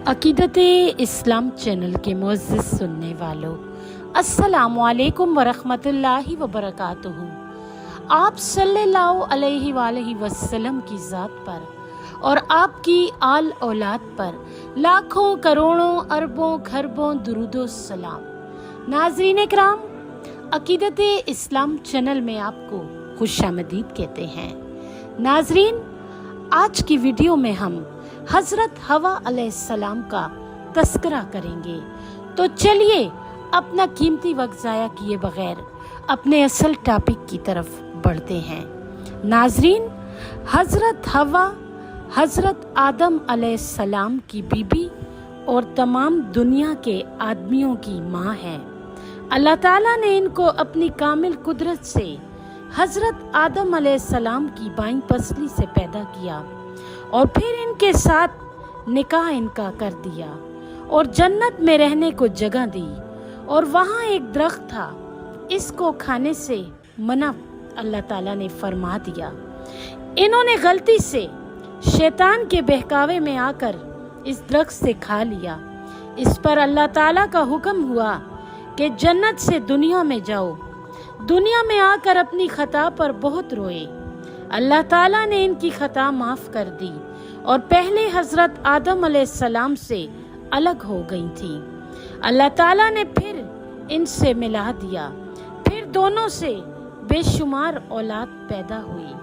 अकीदत-ए इस्लाम channel के मुअज़्ज़िज़ सुनने वालों, अस्सलामु अलैकुम वरहमतुल्लाहि वबरकातुहू। आप सल्लल्लाहु अलैहि वसल्लम की ज़ात पर और आपकी आल औलाद पर लाखों करोड़ों अरबों खरबों दुरूदो सलाम। नाज़रीन इकराम, अकीदत-ए इस्लाम चैनल में आपको खुशामदीद कहते हैं। नाज़रीन, आज की वीडियो में हम हज़रत हवा अलैहिस्सलाम का तस्करा करेंगे, तो चलिए अपना कीमती वक्त ज़ाया किए बगैर अपने असल टॉपिक की तरफ बढ़ते हैं। नाज़रीन, हज़रत हवा हज़रत आदम अलैहिस्सलाम की बीबी और तमाम दुनिया के आदमियों की माँ है। अल्लाह ताला ने इनको अपनी कामिल कुदरत से हज़रत आदम अलैहिस्सलाम की बाईं पसली से पैदा किया और फिर इनके साथ निकाह इनका कर दिया और जन्नत में रहने को जगह दी। और वहाँ एक दरख्त था, इसको खाने से मना अल्लाह ताला ने फरमा दिया। इन्होंने गलती से शैतान के बहकावे में आकर इस दरख्त से खा लिया। इस पर अल्लाह ताला का हुक्म हुआ कि जन्नत से दुनिया में जाओ। दुनिया में आकर अपनी खता पर बहुत रोए। अल्लाह ताला ने इनकी खता माफ़ कर दी और पहले हज़रत आदम अलैहिस्सलाम से अलग हो गई थी। अल्लाह ताला ने फिर इनसे मिला दिया। फिर दोनों से बेशुमार औलाद पैदा हुई।